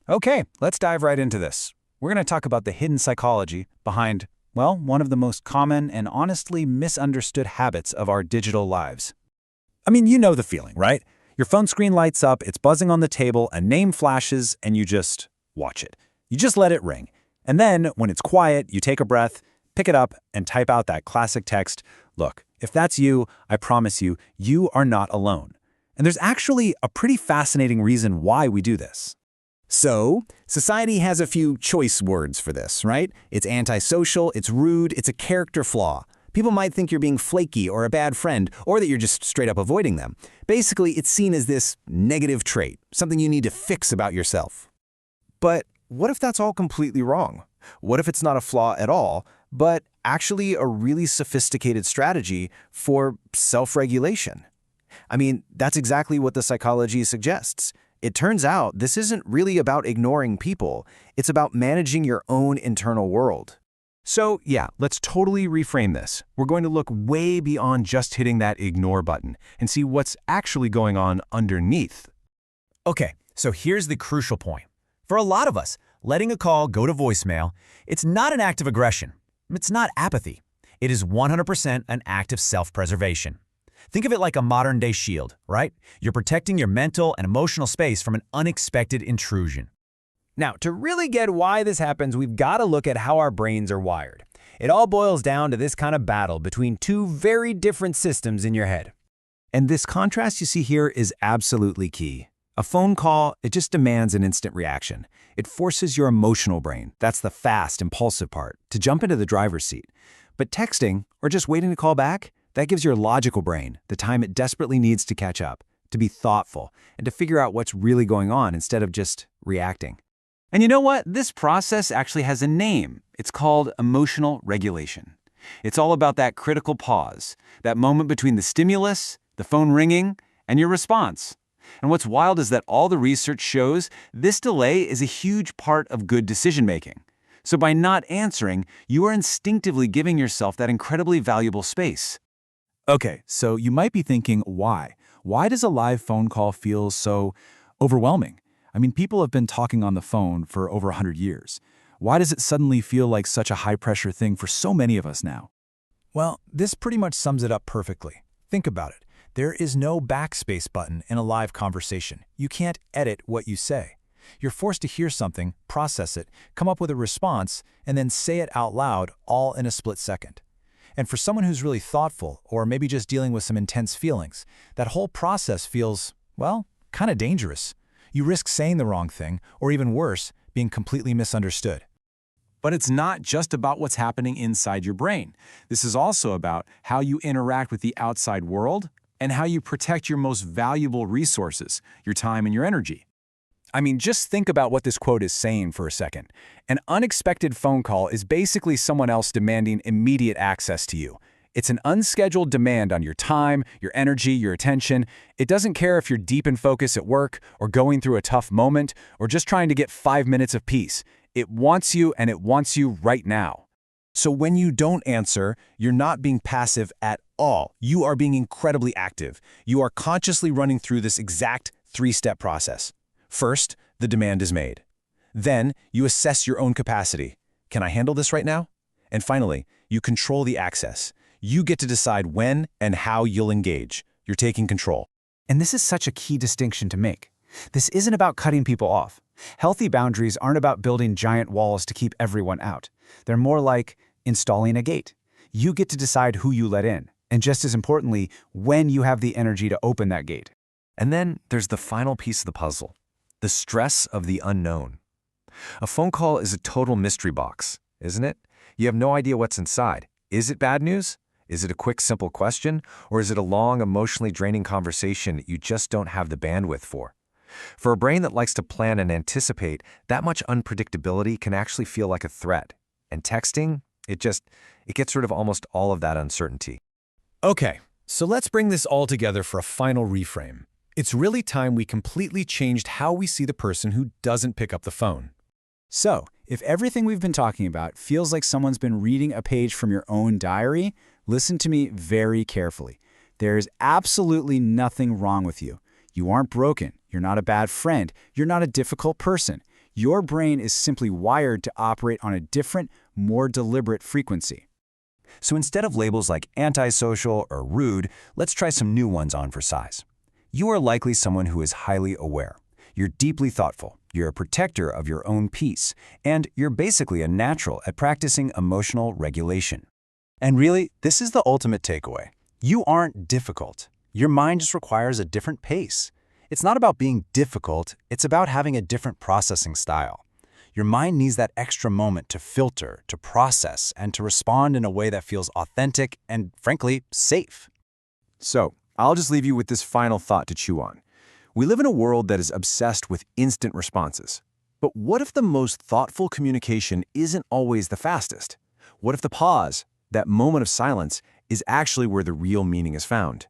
Okay, let's dive right into this. We're going to talk about the hidden psychology behind, well, one of the most common and honestly misunderstood habits of our digital lives. I mean, you know the feeling, right? Your phone screen lights up, it's buzzing on the table, a name flashes, and you just watch it. You just let it ring. And then, when it's quiet, you take a breath, pick it up, and type out that classic text. Look, if that's you, I promise you, you are not alone. And there's actually a pretty fascinating reason why we do this. So, society has a few choice words for this, right? It's antisocial, it's rude, it's a character flaw. People might think you're being flaky or a bad friend, or that you're just straight up avoiding them. Basically, it's seen as this negative trait, something you need to fix about yourself. But what if that's all completely wrong? What if it's not a flaw at all, but actually a really sophisticated strategy for self-regulation? I mean, that's exactly what the psychology suggests. It turns out this isn't really about ignoring people. It's about managing your own internal world. So, yeah, let's totally reframe this. We're going to look way beyond just hitting that ignore button and see what's actually going on underneath. Okay, so here's the crucial point. For a lot of us, letting a call go to voicemail, it's not an act of aggression. It's not apathy. It is 100% an act of self-preservation. Think of it like a modern-day shield, right? You're protecting your mental and emotional space from an unexpected intrusion. Now, to really get why this happens, we've got to look at how our brains are wired. It all boils down to this kind of battle between two very different systems in your head. And this contrast you see here is absolutely key. A phone call, it just demands an instant reaction. It forces your emotional brain, that's the fast, impulsive part, to jump into the driver's seat. But texting, or just waiting to call back, that gives your logical brain the time it desperately needs to catch up, to be thoughtful, and to figure out what's really going on instead of just reacting. And you know what? This process actually has a name. It's called emotional regulation. It's all about that critical pause, that moment between the stimulus, the phone ringing, and your response. And what's wild is that all the research shows this delay is a huge part of good decision-making. So by not answering, you are instinctively giving yourself that incredibly valuable space. Okay, so you might be thinking, why? Why does a live phone call feel so overwhelming? I mean, people have been talking on the phone for over 100 years. Why does it suddenly feel like such a high-pressure thing for so many of us now? Well, this pretty much sums it up perfectly. Think about it. There is no backspace button in a live conversation. You can't edit what you say. You're forced to hear something, process it, come up with a response, and then say it out loud, all in a split second. And for someone who's really thoughtful, or maybe just dealing with some intense feelings, that whole process feels, well, kind of dangerous. You risk saying the wrong thing, or even worse, being completely misunderstood. But it's not just about what's happening inside your brain. This is also about how you interact with the outside world and how you protect your most valuable resources, your time and your energy. I mean, just think about what this quote is saying for a second. An unexpected phone call is basically someone else demanding immediate access to you. It's an unscheduled demand on your time, your energy, your attention. It doesn't care if you're deep in focus at work or going through a tough moment or just trying to get 5 minutes of peace. It wants you, and it wants you right now. So when you don't answer, you're not being passive at all. You are being incredibly active. You are consciously running through this exact 3-step process. First, the demand is made. Then, you assess your own capacity. Can I handle this right now? And finally, you control the access. You get to decide when and how you'll engage. You're taking control. And this is such a key distinction to make. This isn't about cutting people off. Healthy boundaries aren't about building giant walls to keep everyone out. They're more like installing a gate. You get to decide who you let in, and just as importantly, when you have the energy to open that gate. And then there's the final piece of the puzzle, the stress of the unknown. A phone call is a total mystery box, isn't it? You have no idea what's inside. Is it bad news? Is it a quick, simple question? Or is it a long, emotionally draining conversation that you just don't have the bandwidth for? For a brain that likes to plan and anticipate, that much unpredictability can actually feel like a threat. And texting, it gets rid of almost all of that uncertainty. Okay, so let's bring this all together for a final reframe. It's really time we completely changed how we see the person who doesn't pick up the phone. So, if everything we've been talking about feels like someone's been reading a page from your own diary, listen to me very carefully. There is absolutely nothing wrong with you. You aren't broken. You're not a bad friend. You're not a difficult person. Your brain is simply wired to operate on a different, more deliberate frequency. So instead of labels like antisocial or rude, let's try some new ones on for size. You are likely someone who is highly aware. You're deeply thoughtful, you're a protector of your own peace, and you're basically a natural at practicing emotional regulation. And really, this is the ultimate takeaway. You aren't difficult. Your mind just requires a different pace. It's not about being difficult, it's about having a different processing style. Your mind needs that extra moment to filter, to process, and to respond in a way that feels authentic and, frankly, safe. So, I'll just leave you with this final thought to chew on. We live in a world that is obsessed with instant responses. But what if the most thoughtful communication isn't always the fastest? What if the pause, that moment of silence, is actually where the real meaning is found?